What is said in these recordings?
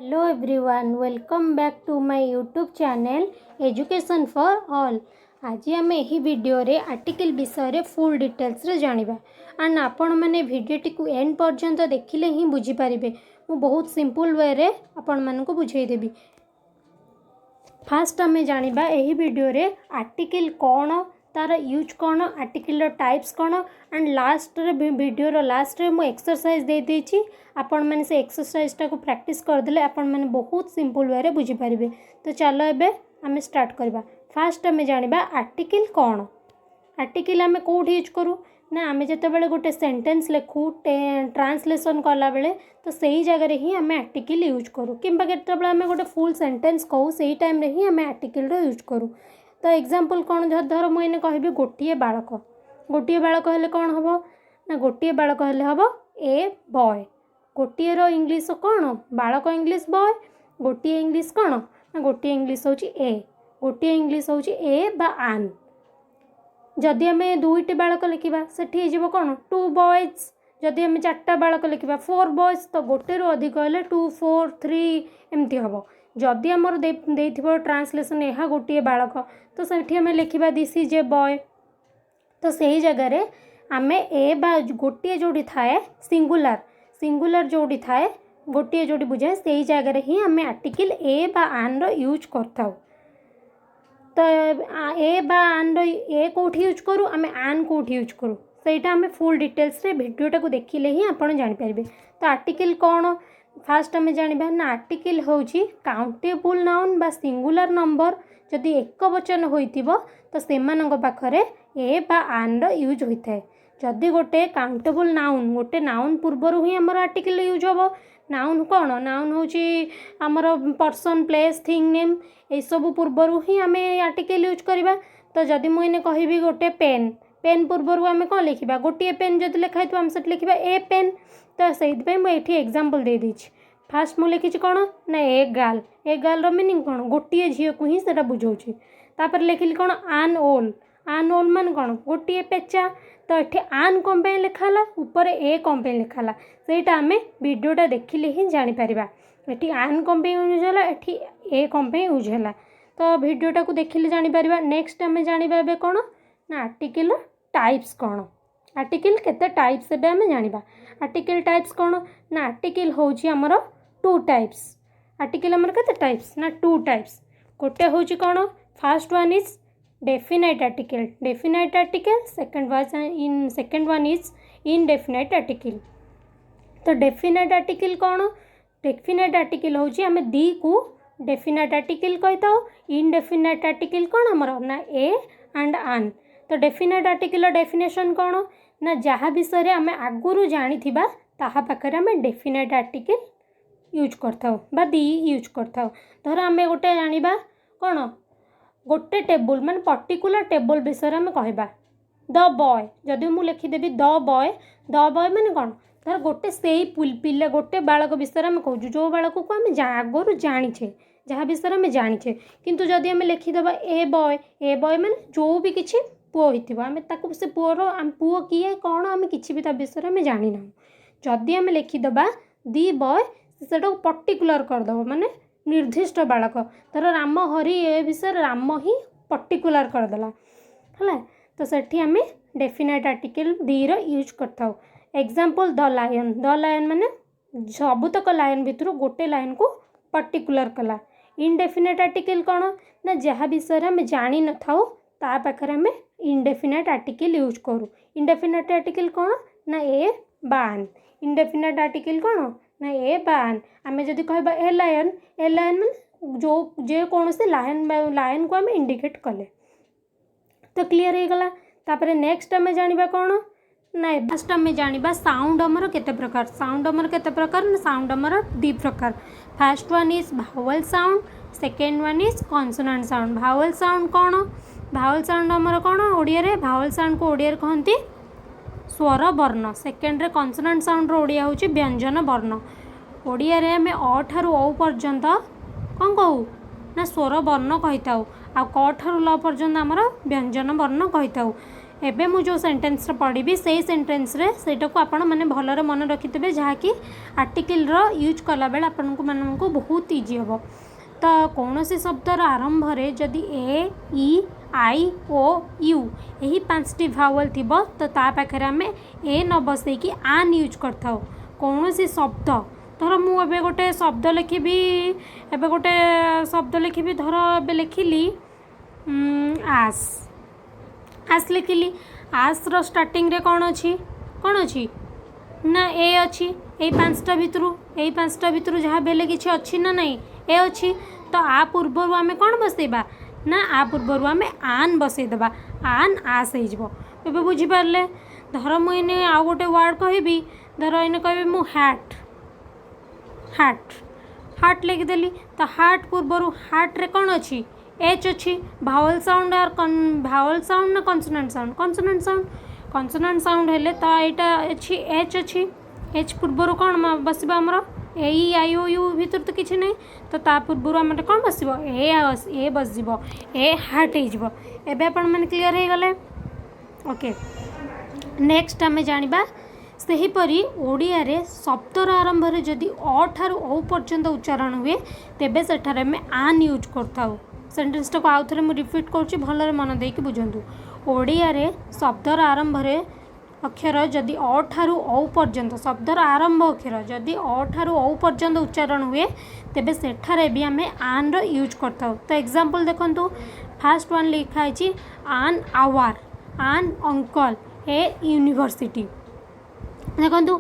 Hello everyone, welcome back to my YouTube channel Education for All। आज आम यही video रे आर्टिकल विषय रे फुल डिटेल्स रे जानिबा एंड आपण माने वीडियोटी को एंड पर्यंत देखिले ही बुझी पारिबे। मु बहुत सिंपल वे रे आपण मानन को बुझाई देबी। फास्ट आम जानिबा यही वीडियो रे आर्टिकल कौन, तार यूज कौन, आर्टिकल टाइप्स कौन एंड लास्ट रे वीडियो लास्ट रे मु एक्सरसाइज दे देछि। आपण माने से एक्सरसाइज टा को प्रैक्टिस कर देले आपण माने बहुत सिंपल वे रे बुझी पारिबे। तो चलो एबे आमे स्टार्ट करबा। फास्ट आमे जानिबा आर्टिकल कौन। आर्टिकल आमे कोठी यूज करू ना, आमे जते बेले गोटे सेंटेंस लेखु ट्रांसलेशन कला बेले तो सही जगह रे ही आमे आर्टिकल यूज करू, किंबा केते बेले आमे गोटे फुल सेंटेंस कहू सही टाइम रे ही आमे आर्टिकल रो यूज करू। तो एग्जांपल कौन, धर मु एने कहबी गोटिए बालक। गोटिए बालक हेले कौन हबो ना, गोटिए बालक हेले हबो ए बॉय। गोटिए रो इंग्लिश कौन, बालक इंग्लिश बॉय। गोटिए इंग्लिश कौन ना, गोटिए इंग्लिश होची ए। गोटिए इंग्लिश होची ए बा आन। जदि आमे दुईटी बालक लिखिबा सेठी हिजिबो कौन, टू बॉयज। जदि आमे चारटा बालक लिखिबा फोर बॉयज, तो गोटे रो अधिक हेले 2 4 3 एमती हबो। जदि आमर देथिबो ट्रांसलेशन एहा गोटिए बालक, तो सेठी आमे लिखिबा दिस इज ए बॉय। तो सही जगह रे आमे ए बा गोटिए जोड़ी थाए सिंगुलर, सिंगुलर जोड़ी थाए गोटिए जोड़ी बुझाए सही जगह रे ही आमे आर्टिकल ए बा आन रो यूज करथाउ। तो ए बा आन रो ए कोठी यूज करू, आमे आन कोठी यूज करू, सेटा आमे फुल डिटेल्स रे वीडियोटा को देखिले ही आपण जानि पारिबे। तो आर्टिकल कौन, फास्ट आमे जानिबा ना आर्टिकल होची काउंटेबल नाउन बा सिंगुलर नंबर जदि एक वचन होइतिबो तो सेमानंग पाखरे ए बा आन रो यूज होइथाय। जदि गोटे काउंटेबल नाउन, गोटे नाउन पूर्वरु ही हमर आर्टिकल यूज होबो। नाउन कौन, नाउन होची हमर पर्सन प्लेस थिंग नेम ए सब पूर्वरु ही आमे आर्टिकल यूज करबा। तो जदि मु एने कहिबी गोटे पेन, पेन पूर्वरु आमे कोन लिखिबा, गोटे पेन जदि लिखा हितो हम सेट लिखिबा ए पेन। तो सेहि पे मु एठी एग्जांपल दे दिछि। फास्ट मु लिखिछि कौन ना ए गर्ल। ए गर्ल रो मीनिंग कौन, गोटे झियो को ही सेटा बुझौछि। तापर लिखिली कौन आन ओल। आन ओल मान कौन, गोटे पेचा। तो एठी आन कौन पे लिखाला, ऊपर ए कौन पे लिखाला, सेटा आमे वीडियोटा देखिले ही जानि परिबा। एठी आन कौन पे यूज होला, एठी ए कौन पे यूज होला। तो वीडियोटा को देखिले जानि परिबा। नेक्स्ट आमे जानिबा एबे कौन ना आर्टिकल टाइप्स कौन। आर्टिकल केते टाइप्स एबे आमे जानिबा। आर्टिकल टाइप्स कौन ना, आर्टिकल होची हमर 2 टाइप्स। आर्टिकल हमर केते टाइप्स ना 2 टाइप्स। गोटे होची कौन, first one is definite article. Definite article second one is indefinite article. तो डेफिनाइट आर्टिकल कौन, डेफिनाइट आर्टिकल होची हमें दी को डेफिनाइट आर्टिकल कहता। इनडेफिनाइट आर्टिकल कौन हमर ना ए एंड आन। तो डेफिनाइट आर्टिकल डेफिनेशन कौन ना, जहाँ विषय रे हमें आगुरु जानिथिबा ताहा पाखरे हमें डेफिनाइट आर्टिकल यूज करथाउ बा दी यूज करथाउ। धर आमे गोटे जानिबा कौन, गोटे टेबल मान पर्टिकुलर टेबल विषय में कहबा द बॉय। जदि मु लिखिदेबी द बॉय, द बॉय माने कौन, धर गोटे सेई पिला गोटे बालक विषय में कहूँ, जो बालक को आम आगुरी जानिछे, जहाँ विषय में जानिछे। किंतु जदि आमे लिखिदेबा ए बॉय, ए बॉय माने जो भी किछि पुओ होइथिबो, आमे ताकू से पुओर पुओ किए कौन आमे किछि भी ता विषय में जानि ना। जदि आमे लिखिदेबा दी बॉय, सेटा पर्टिकुलर करदेव माने निर्दिष्ट बालक। धर राम हरि ए विषय राम ही पर्टिकुलर करदेला है। तो सेठी आमे डेफिनाइट आर्टिकल दी रो यूज करथाउ। Example the lion. The lion माने सबुतक लायन भितर गोटे लाइन को पर्टिकुलर कला। इनडेफिनाइट आर्टिकल कौन ना, जहाँ विषय आमे जानि न थाउ ता पाखरे आमे इनडेफिनाइट आर्टिकल यूज करू। इनडेफिनाइट आर्टिकल कौन ना ए बान। इनडेफिनाइट आर्टिकल कौन ना ए बान। आमे जदि कहबा ए लायन, ए लायन माने जो जे कौन से लायन को आमे इंडिकेट कले। तो क्लियर हो गला। तापरे नेक्स्ट आमे जानिबा कौन ना, फास्ट आमे जानिबा साउंड हमर केते प्रकार। साउंड हमर केते प्रकार ना, साउंड हमर 2 प्रकार। First one is vowel sound, second one is consonant sound. Vowel sound कौन, भावेल साउंड हमर कौन ओडिया रे, भावेल साउंड को ओडिया रे कहंती स्वर वर्ण। सेकेंड रे कॉन्सोनेंट साउंड रो ओडिया होची व्यंजन वर्ण। ओडिया रे हमें अ ठारू औ पर्यंत कौन कहू ना स्वर वर्ण कहिताऊ, आ क ठारू ल पर्यंत हमर व्यंजन वर्ण कहिताऊ। एबे मु जो सेंटेंस पढ़ी से सेंटेंस रे सेटा को आपण माने भलरे मन रखिथे जहाँकि आर्टिकल रो यूज कला बेले आपण को बहुत इजी हम। तो कौन सी शब्दर आरंभ रे जदि ए ई आई ओ यू यही 5टी भावल थी तो ता पाखे आम ए न बसैकी आन यूज करता कौन सी शब्द धर मुझे गोटे शब्द लिखी एबे गोटे शब्द लिखी धर ए लिखिली आस आस लिखिली आस रो स्टार्टिंग रे कौन अच्छी ना ए अच्छी यही 5टा भितर जहाँ बेले किसी अच्छी ना नहीं ए अच्छी तो आ पूर्वर आम कौन बसैबा ना आ पूर्वर आम आन बसईदेबा आन आस हो बुझीपारे। धर मुझे आउ गोटे वर्ड कहबी धर इन कह मु हैट हार्ट हार्ट लिखिदेली तो हार्ट पूर्वर हार्ट रे कौन अच्छी एच अच्छी भावल साउंड और भावल साउंड ना कॉन्सोनेंट साउंड कॉन्सोनेंट साउंड हेले तो यहाँ अच्छी एच पूर्वर कौन बसबा आमर ए आई ओ यू भितर तो किसी नहीं तो ता पूर्वर आम कौन बस ए बस ए हार्ट होबे आपण मैंने क्लीयर हो गले। ओके नेक्स्ट आम जाना सेहीपरि ओडिया रे शब्दर आरंभ रे जदि अ ठारू औ पर्यंत उच्चारण हुए तेबे सेठारे आम आन यूज करथाउ। सेंटेंस को आउ थे मुझे रिपीट करुँच भलरे मन देकी बुझंतु। ओडिया रे शब्दर आरंभ रे अक्षर जदि अ ठारू औ पर्यंत शब्दर आरंभ अक्षर जदि अ ठारू औ पर्यंत उच्चारण हुए तेबे सेठारे भी आम आन रो यूज करथाउ। तो एग्जांपल देखंतु फास्ट वन लिखा है आन आवर आन अंकल ए यूनिवर्सिटी देखु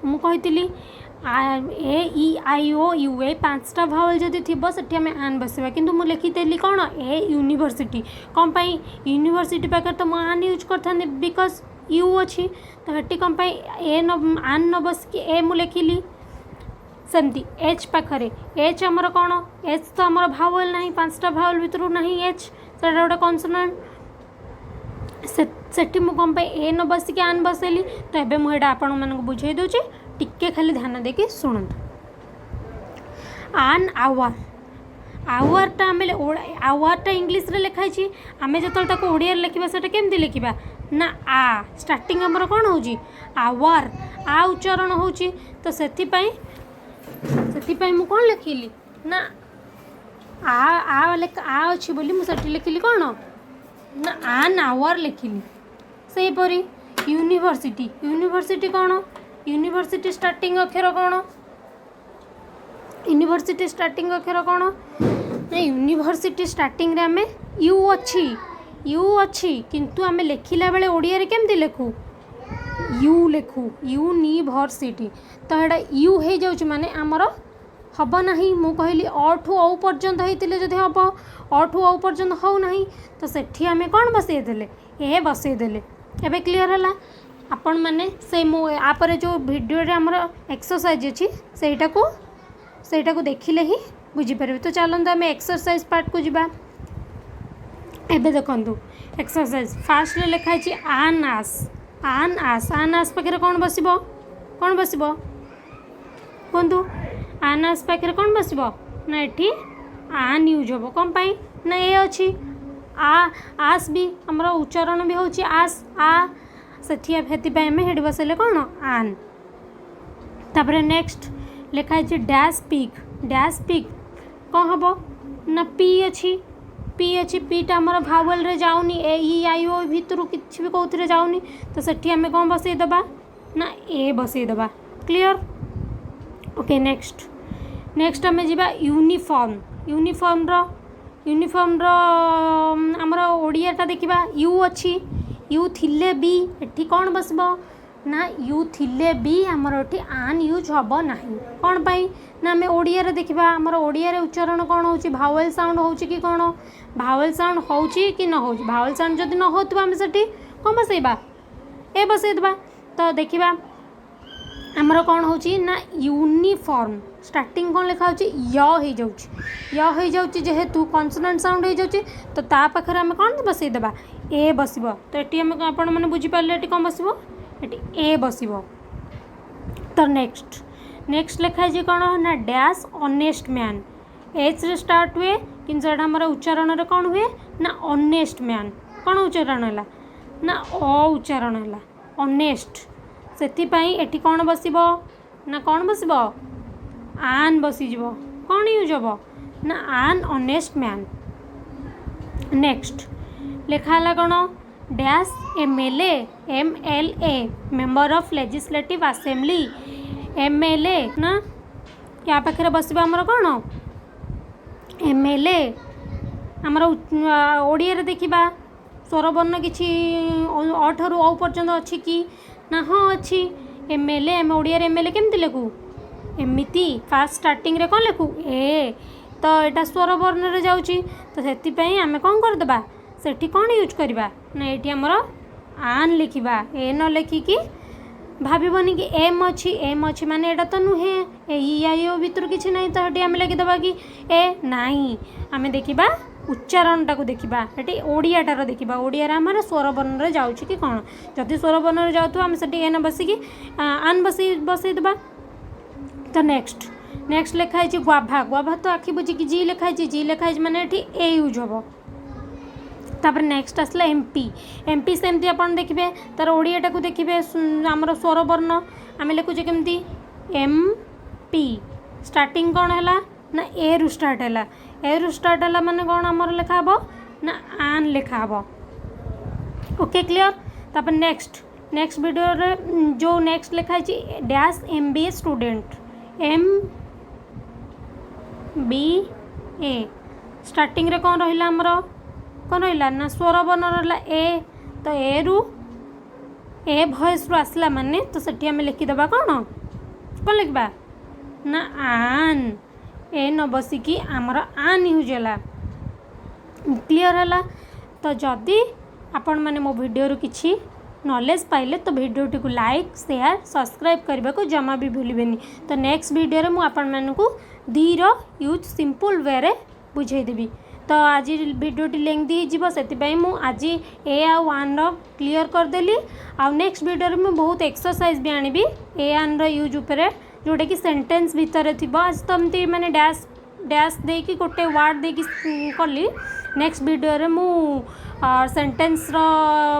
मुझी ए ई आई ओ यू ए 5टा भावल जदि थी से आम आन बसवा किंतु मु लिखिदेली कौन ए यूनिवर्सिटी कौन पाई यूनिवर्सिटी पाखे तो मुझे आन यूज करते बिकज यू अच्छी तो हेटी कौन पाई ए न आन न बस कि ए मु लिखिली सेमती एच पाखरे एच आमर कौन एच तो आमर भावल ना 5टा भावल भितर ना एच से गोटे कॉन्सोनेंट सेठी मु कौन पाई ए न बसिक आन बसैली तो एबे मुझे आपण मानक बुझे दूचे टिके खाली ध्यान देके शुणु। आन आवर आवरटा आम आवरटा इंग्लीश रे लिखाई आम जो ओडिया लिखा से केमती लिखा ना आ स्टार्टिंग आमर कौन हो आवर आ उच्चारण हो तो से मु कौन लिखिली ना आ अच्छी बोली मुझे लिखिली कौन ना आन आवर लिखिली। सेहीपरि यूनिवर्सिटी यूनिवर्सिटी कौन यूनिवर्सिटी स्टार्टिंग अक्षर कौन यूनिवर्सिटी स्टार्टिंग अक्षर कौन ना यूनिवर्सिटी स्टार्टिंग रे आम यू अच्छी किंतु आम लिखिला बेले ओडिया रे केमती लिखू लिखू यूनिवर्सिटी तो यहाँ यू हो जाऊँ माने आमर हम ना मु कहली अ ठू औ पर्यंत होते जदि हम अ ठू औ पर्यंत हो ना तो सेठी आम कौन बसईदेले ए बसईदेले। एबे क्लीयर है आपण मैंने से आपर जो वीडियो रे हमर एक्सरसाइज अच्छी सेटा को देखिले ही बुझीपारे। तो चलते आम एक्सरसाइज पार्ट को जीवा। एबे देखंतु एक्सरसाइज फास्ट रे लिखाई आन आस पाखे कौन बसबो कहतु आन आस पाखे कौन बसबो ना एठी आन यूज हम कौन पाई ना ए अच्छी आस भी आमर उच्चारण भी होची आस आ सेठी आम हेड बसैले कौन आन। तापर नेक्स्ट लिखाई डैश पिक कौन हम ना पी अच्छी पीटा आमर भावल रे जाऊनी ए ई आई ओ भितर किसी भी कौन जाऊनी तो सेठी आम कौन बसईदेबा ना ए बसईदेबा। क्लीयर। ओके नेक्स्ट आम जा यूनिफॉर्म रो आमर ओडियाटा देखा यू अच्छी यू थिले भी एठी कौन बसबो ना यू थिले भी आमर एठी आन यूज हम ना कौन पाई ना आम ओडिया रे देखा आमर ओडिया रे उच्चारण कौन हो भावल साउंड हो कि कौन भावल साउंड हो कि न हो भावल साउंड जदि न होतबा आम सेठी कौन बसैबा ए बसईदेबा। तो देखा आमर कौन हो ना यूनिफॉर्म स्टार्टिंग कौन लिखा हो जाऊँ जेहेतु कॉन्सोनेंट साउंड हो जाऊँ तो ता पाखरे आम कौन बसईदेबा ए बसब। तो ये आम आपण मैंने बुझीपारे ये कौन बसब ये ए बसब। तो नेक्स्ट लिखाई कौन ना डैश ऑनेस्ट मैन एच रे स्टार्ट हुए कि आमर उच्चारण रे कौन हुए ना ऑनेस्ट मैन कौन उच्चारण है ना अ उच्चारण है ऑनेस्ट से एटी कौन बसब ना कौन बसब आन बसीज कौन यूज हम ना आन ऑनेस्ट मैन। नेक्स्ट लिखाला कौन dash MLA member of legislative assembly MLA ना या पाखे बसबा आमर कौन MLA आमर ओडिया देखा स्वरवर्ण किसी अठारू औ पर्यंत अच्छी कि ना हाँ अच्छी MLA आम ओडिया MLA केमती लिखू एमती फास्ट स्टार्टिंग रे कौन लिखू ए तो यहाँ स्वरवर्ण रे जाऊँगी तो से आम कौन करदे सेठी कौन यूज करवा ना ये आमर आन लिखा ए न लिखिकी भावन कि एम अच्छी माने एटा तो नुहे ए भितर किसी ना तो ये आम लिखिदे कि ए नाई आम देखा उच्चारण टाक देखा ये ओडियाटार देखा ओडिया आम स्वरवर्ण जाऊँ कि कौन जदि स्वरवर्ण जाऊँ आम से ए न बसिकी आन बसईदे। तो नेक्स्ट लिखाई ग्वाभा तो आखि बुझिकी जी लिखाई माने ए यूज हम। तापर नेक्स्ट आसला एमपी सेमती आप देखिए तार ओडियाटा को देखिए आमर स्वरवर्ण आम लिखुचे केमती MP स्टार्टिंग कौन है ना ए रु स्टार्ट है माने कौन आमर लिखा हम ना आन लिखा हम। Okay clear. तापर नेक्स्ट वीडियो रे जो नेक्स्ट लिखाई dash MBA student MBA starting रे कौन रहिला आमर कौन रहा ना स्वरवर्ण रहा ए तो ए रु ए भॉइस रु आसला माने तो सेठी आम लिखिदबा कौन लिखा ना आन ए न बसिकी आमर आन यूज है। क्लियर है। तो जदि आपण माने मो वीडियो रू किछि नॉलेज पाइले तो वीडियोटी को लाइक शेयर सब्सक्राइब करने को जमा भी भूलिबेनी। तो नेक्स्ट वीडियो रे मु आपण मानकु दी रो यूज सिंपल वे रे बुझेदेवी। तो आज वीडियोटी लेंथी हो से मु आज ए आन क्लीयर करदेली। आ नेक्स्ट वीडियो रे मु बहुत एक्सरसाइज भी आनिबी ए आन यूज उपरे जोटा कि सेंटेंस भितर थी। आज तो एमती माने डैश देकी गोटे वर्ड देकी कली नेक्स्ट वीडियो रे मु सेंटेंस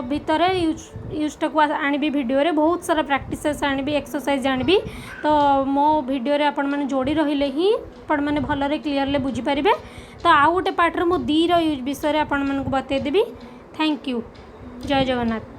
भितर यूजटा को आनिबी वीडियो रे बहुत सारा प्रैक्टिसेस आनिबी एक्सरसाइज आनिबी। तो मो वीडियो रे आपण माने जोड़ी रहिले ही आपण माने भलरे क्लियरली बुझी पारिबे। तो आउ गोटे पार्ट रे मु दी रो यूज विषय रे आपण मानकु बतै देबी। Thank you. जय जगन्नाथ।